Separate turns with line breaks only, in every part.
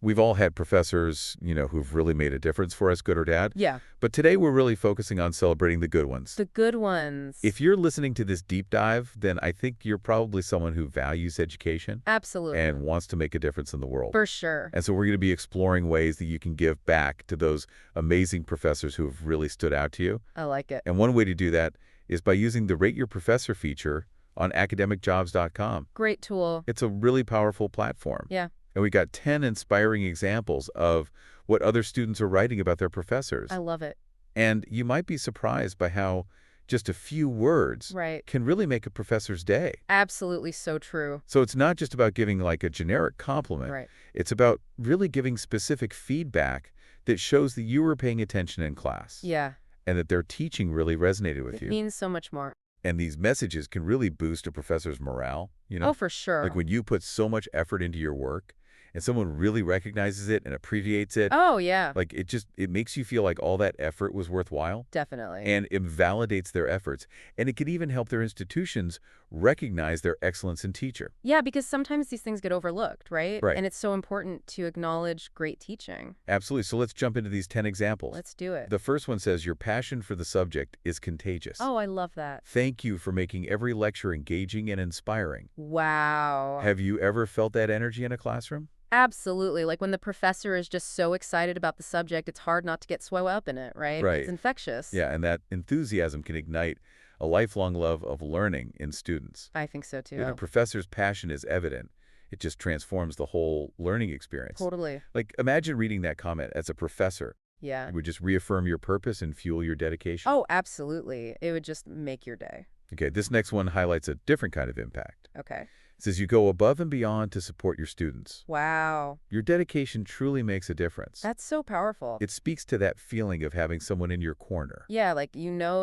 We've all had professors, who've really made a difference for us, good or bad.
Yeah.
But today we're really focusing on celebrating the good ones.
The good ones.
If you're listening to this deep dive, then I think you're probably someone who values education
Absolutely.
and wants to make a difference in the world.
For sure.
And so we're going to be exploring ways that you can give back to those amazing professors who have really stood out to you.
I like it.
And one way to do that is by using the Rate Your Professor feature on academicjobs.com.
Great tool.
It's a really powerful platform.
Yeah.
And we got 10 inspiring examples of what other students are writing about their professors.
I love it.
And you might be surprised by how just a few words
Right.
can really make a professor's day.
Absolutely so true.
So it's not just about giving like a generic compliment.
Right.
It's about really giving specific feedback that shows that you were paying attention in class.
Yeah.
And that their teaching really resonated with
It
you.
means so much more.
And these messages can really boost a professor's morale,
Oh, for sure.
Like when you put so much effort into your work and someone really recognizes it and appreciates it.
Oh, yeah.
Like it makes you feel like all that effort was worthwhile.
Definitely.
And it validates their efforts. And it can even help their institutions recognize their excellence in teacher.
Yeah, because sometimes these things get overlooked, right?
Right.
And it's so important to acknowledge great teaching.
Absolutely. So let's jump into these 10 examples.
Let's do it.
The first one says, your passion for the subject is contagious.
Oh, I love that.
Thank you for making every lecture engaging and inspiring.
Wow.
Have you ever felt that energy in a classroom?
Absolutely. Like when the professor is just so excited about the subject, it's hard not to get swept up in it, right?
Right.
It's infectious.
Yeah, and that enthusiasm can ignite a lifelong love of learning in students.
I think so, too.
If a professor's passion is evident, it just transforms the whole learning experience.
Totally.
Like, imagine reading that comment as a professor.
Yeah.
It would just reaffirm your purpose and fuel your dedication.
Oh, absolutely. It would just make your day.
Okay, this next one highlights a different kind of impact.
Okay.
It says you go above and beyond to support your students.
Wow.
Your dedication truly makes a difference.
That's so powerful.
It speaks to that feeling of having someone in your corner.
Yeah, like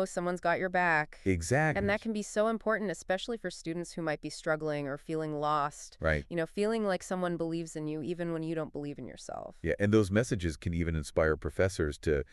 someone's got your back.
Exactly.
And that can be so important, especially for students who might be struggling or feeling lost.
Right.
Feeling like someone believes in you even when you don't believe in yourself.
Yeah, and those messages can even inspire professors to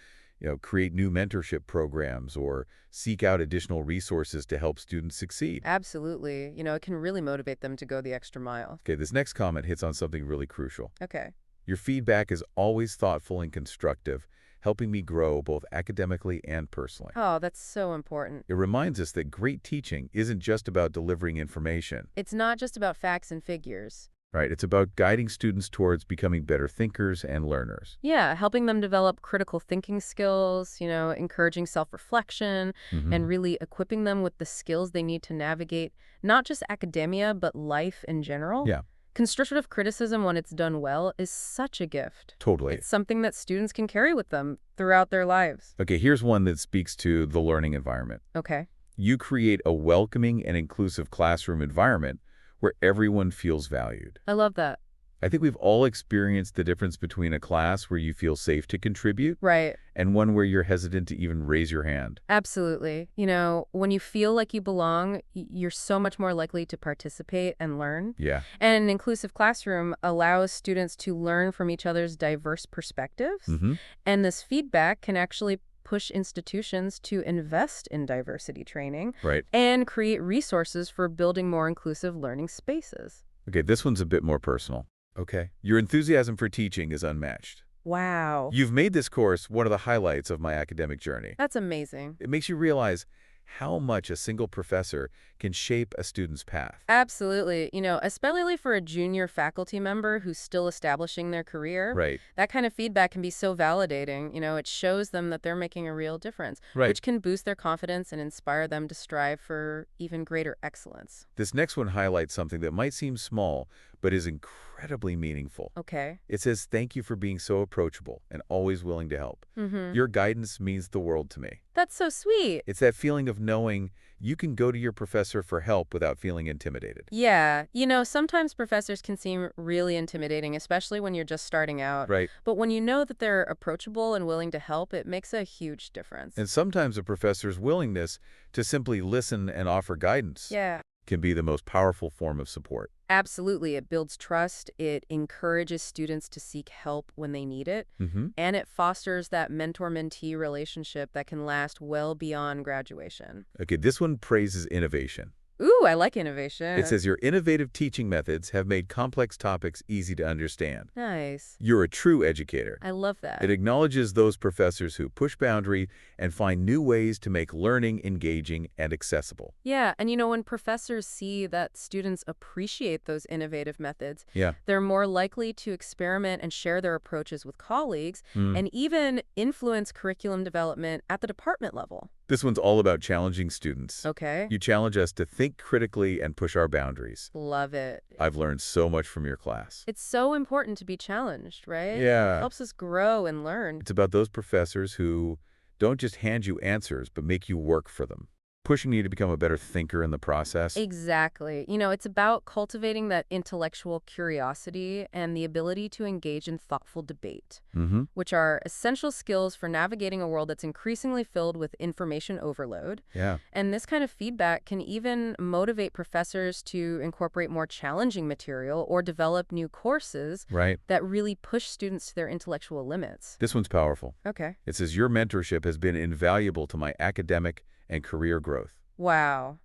create new mentorship programs or seek out additional resources to help students succeed.
Absolutely. It can really motivate them to go the extra mile.
Okay, this next comment hits on something really crucial.
Okay.
Your feedback is always thoughtful and constructive, helping me grow both academically and personally.
Oh, that's so important.
It reminds us that great teaching isn't just about delivering information.
It's not just about facts and figures.
Right, it's about guiding students towards becoming better thinkers and learners.
Yeah, helping them develop critical thinking skills, encouraging self-reflection, and really equipping them with the skills they need to navigate not just academia, but life in general.
Yeah.
Constructive criticism, when it's done well, is such a gift.
Totally.
It's something that students can carry with them throughout their lives.
Okay, here's one that speaks to the learning environment.
Okay.
You create a welcoming and inclusive classroom environment where everyone feels valued.
I love that.
I think we've all experienced the difference between a class where you feel safe to contribute
Right.
and one where you're hesitant to even raise your hand.
Absolutely. When you feel like you belong, you're so much more likely to participate and learn.
Yeah.
And an inclusive classroom allows students to learn from each other's diverse perspectives. And this feedback can actually push institutions to invest in diversity training
Right.
and create resources for building more inclusive learning spaces.
Okay, this one's a bit more personal. Okay. Your enthusiasm for teaching is unmatched.
Wow.
You've made this course one of the highlights of my academic journey.
That's amazing.
It makes you realize how much a single professor can shape a student's path.
Absolutely. Especially for a junior faculty member who's still establishing their career.
Right.
That kind of feedback can be so validating. It shows them that they're making a real difference,
Right.
which can boost their confidence and inspire them to strive for even greater excellence.
This next one highlights something that might seem small, but is incredibly meaningful.
Okay.
It says, thank you for being so approachable and always willing to help. Your guidance means the world to me.
That's so sweet.
It's that feeling of knowing you can go to your professor for help without feeling intimidated.
Yeah. Sometimes professors can seem really intimidating, especially when you're just starting out.
Right.
But when you know that they're approachable and willing to help, it makes a huge difference.
And sometimes a professor's willingness to simply listen and offer guidance
Yeah.
can be the most powerful form of support.
Absolutely. It builds trust. It encourages students to seek help when they need it. And it fosters that mentor-mentee relationship that can last well beyond graduation.
Okay, this one praises innovation.
Ooh, I like
It
innovation.
says your innovative teaching methods have made complex topics easy to understand.
Nice.
You're a true educator.
I love
It
that.
acknowledges those professors who push boundary and find new ways to make learning engaging and accessible.
Yeah, and when professors see that students appreciate those innovative methods,
Yeah.
they're more likely to experiment and share their approaches with colleagues
Mm.
and even influence curriculum development at the department level.
This one's all about challenging students.
Okay.
You challenge us to think critically and push our boundaries.
Love it.
I've learned so much from your class.
It's so important to be challenged, right?
Yeah.
Helps us grow and learn.
It's about those professors who don't just hand you answers, but make you work for them, pushing you to become a better thinker in the process.
Exactly. It's about cultivating that intellectual curiosity and the ability to engage in thoughtful debate,
Mm-hmm.
which are essential skills for navigating a world that's increasingly filled with information overload.
Yeah.
And this kind of feedback can even motivate professors to incorporate more challenging material or develop new courses
Right.
that really push students to their intellectual limits.
This one's powerful.
Okay.
It says, your mentorship has been invaluable to my academic and career growth.
Wow.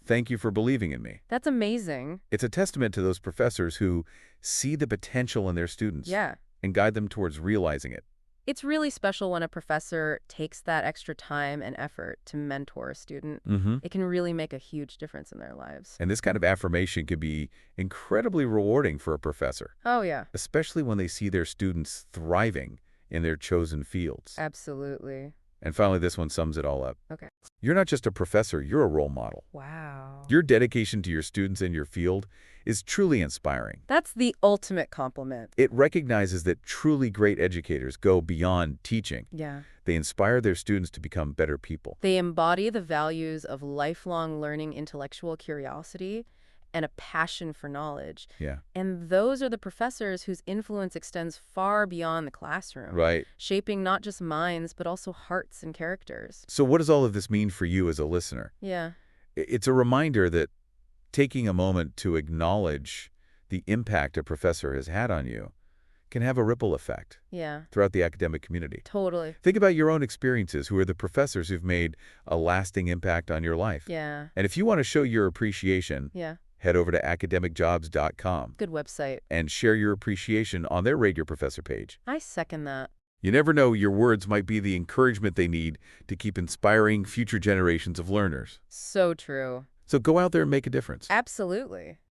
Thank you for believing in me.
That's amazing.
It's a testament to those professors who see the potential in their students
Yeah.
and guide them towards realizing it.
It's really special when a professor takes that extra time and effort to mentor a student.
Mm-hmm.
It can really make a huge difference in their lives.
And this kind of affirmation can be incredibly rewarding for a professor,
Oh, yeah.
especially when they see their students thriving in their chosen fields.
Absolutely.
And finally, this one sums it all up.
Okay.
You're not just a professor, you're a role model.
Wow.
Your dedication to your students and your field is truly inspiring.
That's the ultimate compliment.
It recognizes that truly great educators go beyond teaching.
Yeah.
They inspire their students to become better people.
They embody the values of lifelong learning, intellectual curiosity, and a passion for knowledge.
Yeah.
And those are the professors whose influence extends far beyond the classroom,
Right.
shaping not just minds, but also hearts and characters.
So what does all of this mean for you as a listener?
Yeah.
It's a reminder that taking a moment to acknowledge the impact a professor has had on you can have a ripple effect
Yeah.
throughout the academic community.
Totally.
Think about your own experiences. Who are the professors who've made a lasting impact on your life?
Yeah.
And if you want to show your appreciation,
Yeah.
head over to academicjobs.com
Good website.
and share your appreciation on their Rate Your Professor page.
I second that.
You never know, your words might be the encouragement they need to keep inspiring future generations of learners.
So true.
So go out there and make a difference.
Absolutely.